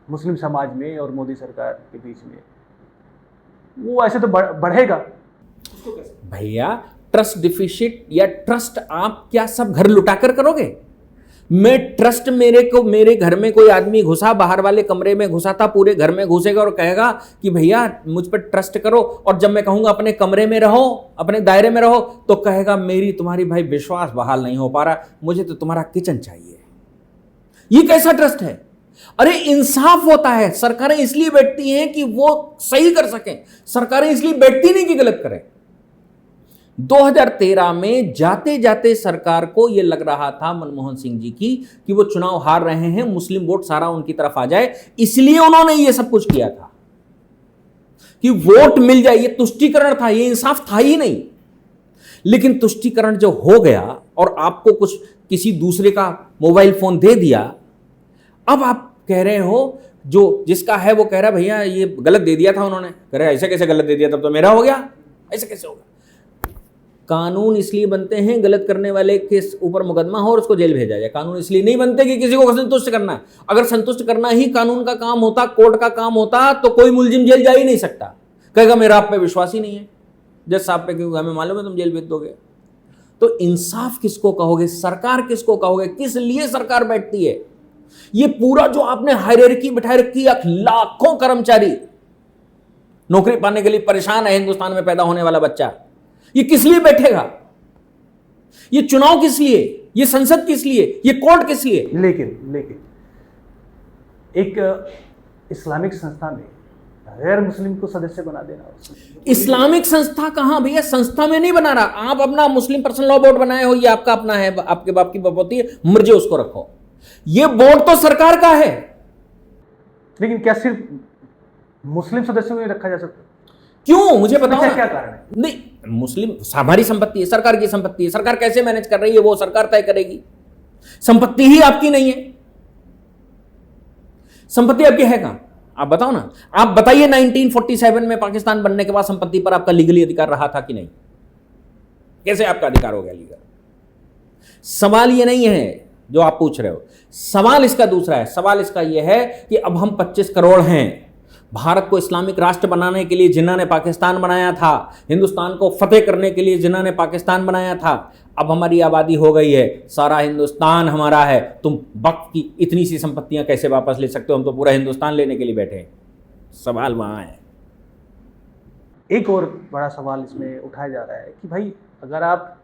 मुस्लिम समाज में और मोदी सरकार के बीच में, वो ऐसे तो बढ़ेगा
भैया। ट्रस्ट डिफिशिट या ट्रस्ट आप क्या सब घर लुटाकर करोगे? मैं ट्रस्ट मेरे घर में कोई आदमी घुसा, बाहर वाले कमरे में घुसा था, पूरे घर में घुसेगा और कहेगा कि भैया मुझ पर ट्रस्ट करो, और जब मैं कहूंगा अपने कमरे में रहो, अपने दायरे में रहो, तो कहेगा मेरी तुम्हारी भाई विश्वास बहाल नहीं हो पा रहा, मुझे तो तुम्हारा किचन चाहिए। ये कैसा ट्रस्ट है? अरे इंसाफ होता है। सरकारें इसलिए बैठती हैं कि वो सही कर सकें, सरकारें इसलिए बैठती नहीं कि गलत करें। 2013 में जाते जाते सरकार को यह लग रहा था मनमोहन सिंह जी की कि वो चुनाव हार रहे हैं, मुस्लिम वोट सारा उनकी तरफ आ जाए, इसलिए उन्होंने ये सब कुछ किया था कि वोट मिल जाए। ये तुष्टीकरण था, ये इंसाफ था ही नहीं। लेकिन तुष्टीकरण जो हो गया और आपको कुछ किसी दूसरे का मोबाइल फोन दे दिया, अब आप कह रहे हो जो जिसका है वो कह रहा भैया ये गलत दे दिया था उन्होंने, कह रहे ऐसे कैसे गलत दे दिया, तब तो मेरा हो गया, ऐसे कैसे होगा? कानून इसलिए बनते हैं गलत करने वाले के ऊपर मुकदमा हो और उसको जेल भेजा जाए। कानून इसलिए नहीं बनते कि किसी को संतुष्ट करना है। अगर संतुष्ट करना ही कानून का काम होता, कोर्ट का काम होता, तो कोई मुलजिम जेल जा ही नहीं सकता। कहेगा मेरा आप पे विश्वास ही नहीं है, जज साहब पे क्योंकि हमें मालूम है तुम जेल भेज दोगे। तो इंसाफ किसको कहोगे? सरकार किसको कहोगे? किस लिए सरकार बैठती है? ये पूरा जो आपने हायरार्की बिठाई रखी है, लाखों कर्मचारी नौकरी पाने के लिए परेशान है, हिंदुस्तान में पैदा होने वाला बच्चा, ये किस लिए बैठेगा? ये चुनाव किस लिए? ये संसद किस लिए? ये कोर्ट किस लिए?
लेकिन एक इस्लामिक संस्था में गैर मुस्लिम को सदस्य बना देना,
इस्लामिक संस्था कहां भैया? संस्था में नहीं बना रहा। आप अपना मुस्लिम पर्सनल लॉ बोर्ड बनाए हो, ये आपका अपना है, आपके बाप की बपौती है, मर्जी उसको रखो। ये बोर्ड तो सरकार का है।
लेकिन क्या सिर्फ मुस्लिम सदस्यों में रखा जा सकता?
क्यों? मुझे बताओ
क्या कारण है?
नहीं, मुस्लिम हमारी संपत्ति है, सरकार की संपत्ति है, सरकार कैसे मैनेज कर रही है वो सरकार तय करेगी। संपत्ति ही आपकी नहीं है। संपत्ति आपकी है कहां? आप बताओ ना। आप बताइए 1947 में पाकिस्तान बनने के बाद संपत्ति पर आपका लीगली अधिकार रहा था कि नहीं? कैसे आपका अधिकार हो गया लीगल? सवाल ये नहीं है जो आप पूछ रहे हो, सवाल इसका दूसरा है। सवाल इसका यह है कि अब हम 25 करोड़ हैं। भारत को इस्लामिक राष्ट्र बनाने के लिए जिन्होंने पाकिस्तान बनाया था, हिंदुस्तान को फतेह करने के लिए जिन्होंने पाकिस्तान बनाया था, अब हमारी आबादी हो गई है, सारा हिंदुस्तान हमारा है। तुम वक्त की इतनी सी संपत्तियां कैसे वापस ले सकते हो? हम तो पूरा हिंदुस्तान लेने के लिए बैठे हैं। सवाल वहां है।
एक और बड़ा सवाल इसमें उठाया जा रहा है कि भाई अगर आप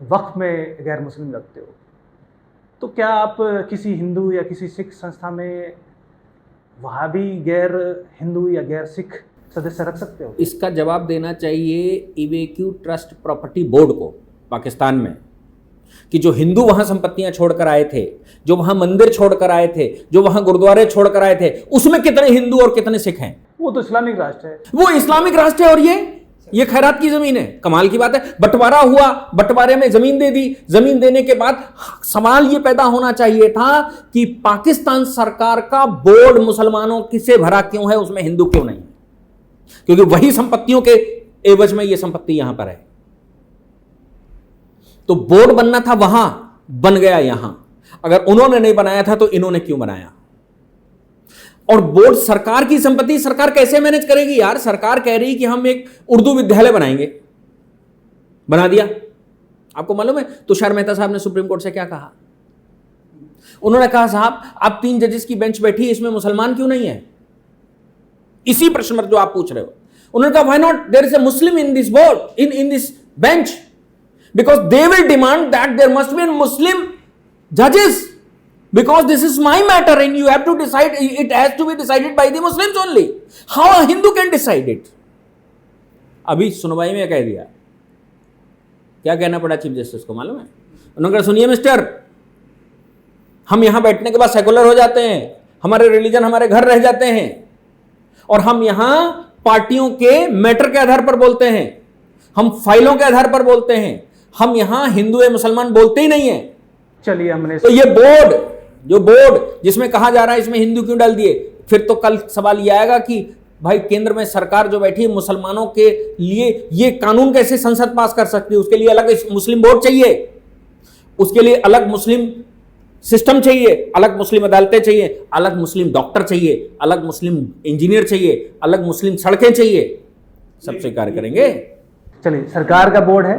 वक्फ में गैर मुस्लिम रखते हो तो क्या आप किसी हिंदू या किसी सिख संस्था में वहाँ भी गैर हिंदू या गैर सिख सदस्य रख सकते हो?
इसका जवाब देना चाहिए इवेक्यू ट्रस्ट प्रॉपर्टी बोर्ड को पाकिस्तान में, कि जो हिंदू वहां संपत्तियां छोड़कर आए थे, जो वहां मंदिर छोड़कर आए थे, जो वहां गुरुद्वारे छोड़कर आए थे, उसमें कितने हिंदू और कितने सिख हैं?
वो तो इस्लामिक राष्ट्र है।
वो इस्लामिक राष्ट्र है और ये खैरात की जमीन है। कमाल की बात है, बंटवारा हुआ, बंटवारे में जमीन दे दी। जमीन देने के बाद सवाल ये पैदा होना चाहिए था कि पाकिस्तान सरकार का बोर्ड मुसलमानों किसे भरा क्यों है, उसमें हिंदू क्यों नहीं? क्योंकि वही संपत्तियों के एवज में ये संपत्ति यहां पर है। तो बोर्ड बनना था वहां, बन गया यहां। अगर उन्होंने नहीं बनाया था तो इन्होंने क्यों बनाया? और बोर्ड सरकार की संपत्ति, सरकार कैसे मैनेज करेगी यार? सरकार कह रही कि हम एक उर्दू विद्यालय बनाएंगे, बना दिया। आपको मालूम है तुषार मेहता साहब ने सुप्रीम कोर्ट से क्या कहा? उन्होंने कहा साहब आप 3 जजेस की बेंच बैठी, इसमें मुसलमान क्यों नहीं है? इसी प्रश्न पर जो आप पूछ रहे हो, उन्होंने कहा why not there is a Muslim in this board, in this bench, because they will demand that there must be an Muslim जजेस, because this is my matter and you have to decide, it has to be decided by the Muslims only. How a Hindu can decide it? अभी सुनवाई में कह दिया, क्या कहना पड़ा chief justice को मालूम है? उन्होंने कहा सुनिए मिस्टर, हम यहां बैठने के बाद सेकुलर हो जाते हैं, हमारे रिलीजन हमारे घर रह जाते हैं, और हम यहां पार्टियों के मैटर के आधार पर बोलते हैं, हम फाइलों के आधार पर बोलते हैं, हम यहां हिंदू या मुसलमान बोलते ही नहीं है।
चलिए हमने
तो ये बोर्ड, जो बोर्ड जिसमें कहा जा रहा है इसमें हिंदू क्यों डाल दिए, फिर तो कल सवाल ये आएगा कि भाई केंद्र में सरकार जो बैठी है मुसलमानों के लिए ये कानून कैसे संसद पास कर सकती है? उसके लिए अलग मुस्लिम बोर्ड चाहिए, उसके लिए अलग मुस्लिम सिस्टम चाहिए, अलग मुस्लिम अदालतें चाहिए, अलग मुस्लिम डॉक्टर चाहिए, अलग मुस्लिम इंजीनियर चाहिए, अलग मुस्लिम सड़कें चाहिए, सब स्वीकार करेंगे।
चलिए, सरकार का बोर्ड है,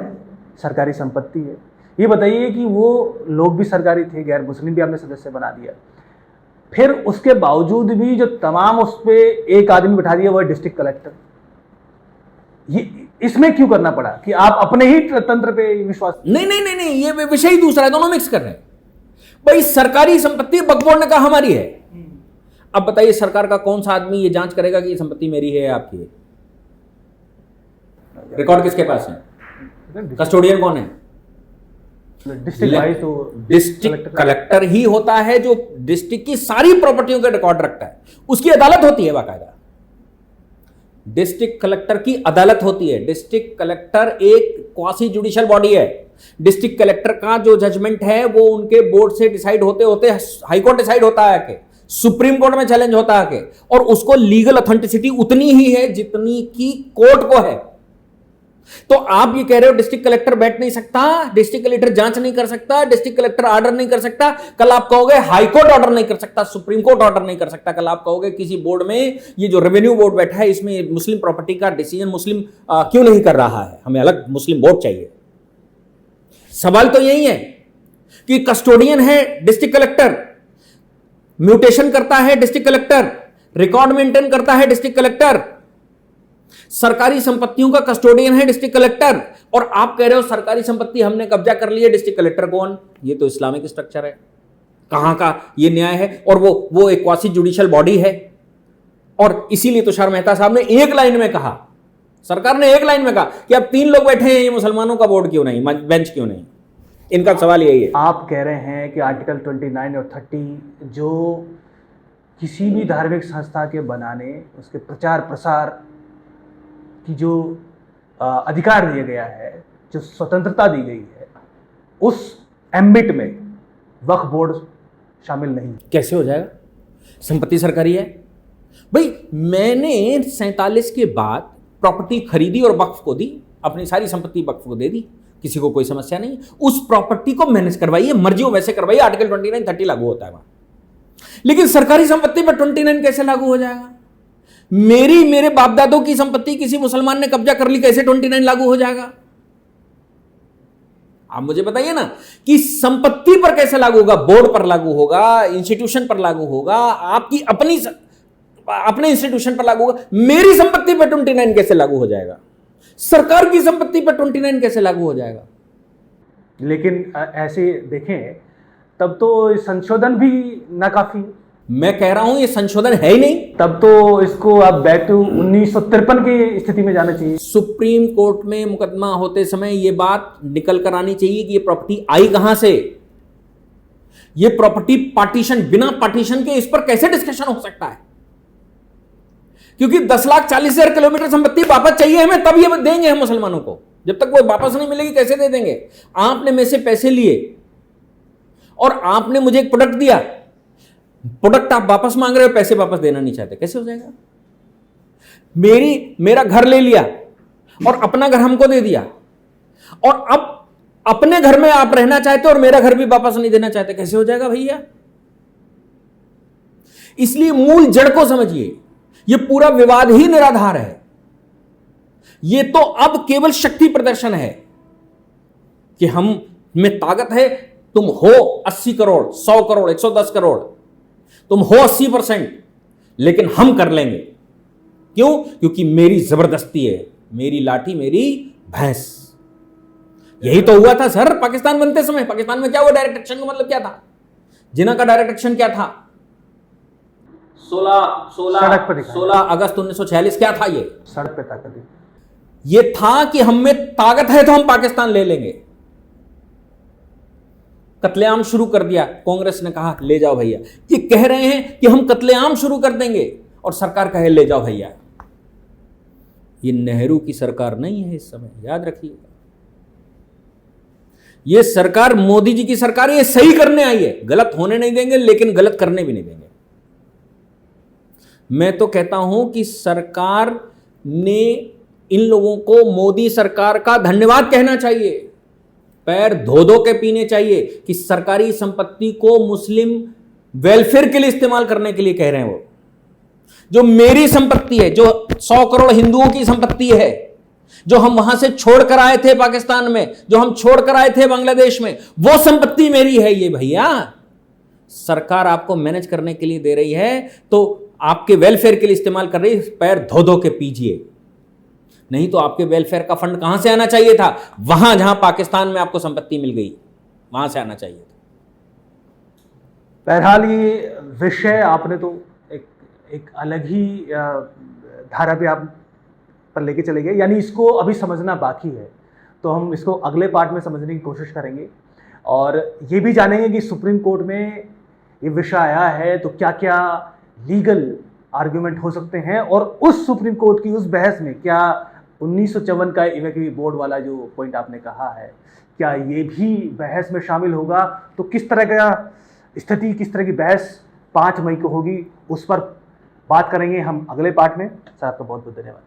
सरकारी संपत्ति है, ये बताइए कि वो लोग भी सरकारी थे, गैर मुस्लिम भी आपने सदस्य बना दिया, फिर उसके बावजूद भी जो तमाम उस पे एक आदमी बैठा दिया वो है डिस्ट्रिक्ट कलेक्टर। ये इसमें क्यों करना पड़ा कि आप अपने ही तंत्र पे विश्वास?
नहीं नहीं नहीं नहीं, ये विषय ही दूसरा है, दोनों मिक्स कर रहे हैं। भाई सरकारी संपत्ति वक्फ बोर्ड ने कहा हमारी है। अब बताइए सरकार का कौन सा आदमी ये जांच करेगा कि ये संपत्ति मेरी है या आपकी है? रिकॉर्ड किसके पास है? कस्टोडियन कौन है?
डिस्ट्रिक्ट वाइज तो
डिस्ट्रिक्ट कलेक्टर ही होता है जो डिस्ट्रिक्ट की सारी प्रॉपर्टियों का रिकॉर्ड रखता है। उसकी अदालत होती है बाकायदा, डिस्ट्रिक्ट कलेक्टर की अदालत होती है। डिस्ट्रिक्ट कलेक्टर एक क्वासी जुडिशियल बॉडी है। डिस्ट्रिक्ट कलेक्टर का जो जजमेंट है वो उनके बोर्ड से डिसाइड होते होते हाई कोर्ट डिसाइड होता है कि सुप्रीम कोर्ट में चैलेंज होता है कि, और उसको लीगल अथेंटिसिटी उतनी ही है जितनी की कोर्ट को है। तो आप ये कह रहे हो डिस्ट्रिक्ट कलेक्टर बैठ नहीं सकता, डिस्ट्रिक्ट कलेक्टर जांच नहीं कर सकता, डिस्ट्रिक्ट कलेक्टर ऑर्डर नहीं कर सकता, कल आप कहोगे हाई कोर्ट ऑर्डर नहीं कर सकता, सुप्रीम कोर्ट ऑर्डर नहीं कर सकता, कल आप कहोगे किसी बोर्ड में ये जो रेवेन्यू बोर्ड बैठा है इसमें मुस्लिम प्रॉपर्टी का डिसीजन मुस्लिम क्यों नहीं कर रहा है, हमें अलग मुस्लिम बोर्ड चाहिए। सवाल तो यही है कि कस्टोडियन है डिस्ट्रिक्ट कलेक्टर, म्यूटेशन करता है डिस्ट्रिक्ट कलेक्टर, रिकॉर्ड मेंटेन करता है डिस्ट्रिक्ट कलेक्टर, सरकारी संपत्तियों का कस्टोडियन है डिस्ट्रिक्ट कलेक्टर, और आप कह रहे हो सरकारी संपत्ति हमने कब्जा कर ली है, डिस्ट्रिक्ट कलेक्टर कौन? ये तो इस्लामिक स्ट्रक्चर है, कहां का ये न्याय है? और वो एक क्वासी जुडिशियल बॉडी है। और इसीलिए तुषार मेहता साहब ने एक लाइन में कहा, सरकार ने एक लाइन में कहा कि अब 3 लोग बैठे हैं, ये मुसलमानों का बोर्ड क्यों नहीं, बेंच क्यों नहीं? इनका सवाल यही है।
आप कह रहे हैं कि आर्टिकल 29 और 30 जो किसी भी धार्मिक संस्था के बनाने, उसके प्रचार प्रसार की जो अधिकार दिया गया है, जो स्वतंत्रता दी गई है, उस एम्बिट में वक्फ बोर्ड शामिल नहीं।
कैसे हो जाएगा? संपत्ति सरकारी है। भाई मैंने 47 के बाद प्रॉपर्टी खरीदी और वक्फ को दी, अपनी सारी संपत्ति वक्फ को दे दी, किसी को कोई समस्या नहीं। उस प्रॉपर्टी को मैनेज करवाइए, मर्जी हो वैसे करवाइए, आर्टिकल 29, 30 लागू होता है वहां। लेकिन सरकारी संपत्ति पर 29 कैसे लागू हो जाएगा? मेरे बाप दादों की संपत्ति किसी मुसलमान ने कब्जा कर ली, कैसे 29 लागू हो जाएगा? आप मुझे बताइए ना कि संपत्ति पर कैसे लागू होगा? बोर्ड पर लागू होगा, इंस्टीट्यूशन पर लागू होगा, आपकी अपने इंस्टीट्यूशन पर लागू होगा। मेरी संपत्ति पर 29 कैसे लागू हो जाएगा? सरकार की संपत्ति पर 29 कैसे लागू हो जाएगा?
लेकिन ऐसे देखें तब तो संशोधन भी नाकाफी।
मैं कह रहा हूं ये संशोधन है ही नहीं।
तब तो इसको आप बैक टू 1953 की स्थिति में जाना चाहिए।
सुप्रीम कोर्ट में मुकदमा होते समय ये बात निकल कर आनी चाहिए कि ये प्रॉपर्टी आई कहां से, ये प्रॉपर्टी पार्टीशन, बिना पार्टीशन के इस पर कैसे डिस्कशन हो सकता है? क्योंकि 10,40,000 किलोमीटर संपत्ति वापस चाहिए हमें, तब ये देंगे हम मुसलमानों को। जब तक वो वापस नहीं मिलेगी कैसे दे देंगे? आपने मेरे से पैसे लिए और आपने मुझे एक प्रोडक्ट दिया, प्रोडक्ट आप वापस मांग रहे हो, पैसे वापस देना नहीं चाहते, कैसे हो जाएगा? मेरा घर ले लिया और अपना घर हमको दे दिया, और अब अपने घर में आप रहना चाहते हो और मेरा घर भी वापस नहीं देना चाहते, कैसे हो जाएगा भैया? इसलिए मूल जड़ को समझिए, ये पूरा विवाद ही निराधार है। ये तो अब केवल शक्ति प्रदर्शन है कि हम में ताकत है, तुम हो 80 करोड़, 100 करोड़, 110 करोड़, तुम हो 80%, लेकिन हम कर लेंगे। क्यों? क्योंकि मेरी जबरदस्ती है, मेरी लाठी मेरी भैंस। यही तो हुआ था सर पाकिस्तान बनते समय। पाकिस्तान में क्या हुआ? डायरेक्ट एक्शन का मतलब क्या था? जिना का डायरेक्ट एक्शन क्या था? 16 अगस्त 1946 क्या था? ये
सड़क पे ताकत,
ये था कि हम में ताकत है तो हम पाकिस्तान ले लेंगे। कत्लेआम शुरू कर दिया, कांग्रेस ने कहा ले जाओ भैया। ये कह रहे हैं कि हम कत्लेआम शुरू कर देंगे और सरकार कहे ले जाओ भैया। ये नेहरू की सरकार नहीं है इस समय, याद रखिएगा। ये सरकार मोदी जी की सरकार है, ये सही करने आई है, गलत होने नहीं देंगे, लेकिन गलत करने भी नहीं देंगे। मैं तो कहता हूं कि सरकार ने इन लोगों को मोदी सरकार का धन्यवाद कहना चाहिए। पैर धो धो के पीने चाहिए कि सरकारी संपत्ति को मुस्लिम वेलफेयर के लिए इस्तेमाल करने के लिए कह रहे हैं। वो जो मेरी संपत्ति है, जो 100 करोड़ हिंदुओं की संपत्ति है, जो हम वहां से छोड़कर आए थे पाकिस्तान में, जो हम छोड़कर आए थे बांग्लादेश में, वो संपत्ति मेरी है। ये भैया सरकार आपको मैनेज करने के लिए दे रही है तो आपके वेलफेयर के लिए इस्तेमाल कर रही है, पैर धो धो के पीजिए। नहीं तो आपके वेलफेयर का फंड कहां से आना चाहिए था? वहां जहां पाकिस्तान में आपको संपत्ति मिल गई, वहां से आना चाहिए था।
बहरहाल ये विषय आपने तो एक अलग ही धारा पे आप पर लेके चले गए, यानी इसको अभी समझना बाकी है। तो हम इसको अगले पार्ट में समझने की कोशिश करेंगे और ये भी जानेंगे कि सुप्रीम कोर्ट में ये विषय आया है तो क्या क्या लीगल आर्ग्यूमेंट हो सकते हैं, और उस सुप्रीम कोर्ट की उस बहस में क्या 1954 का इवैक्यूएट बोर्ड वाला जो पॉइंट आपने कहा है, क्या ये भी बहस में शामिल होगा? तो किस तरह का स्थिति, किस तरह की बहस 5 मई को होगी, उस पर बात करेंगे हम अगले पार्ट में। सर आपका बहुत बहुत धन्यवाद।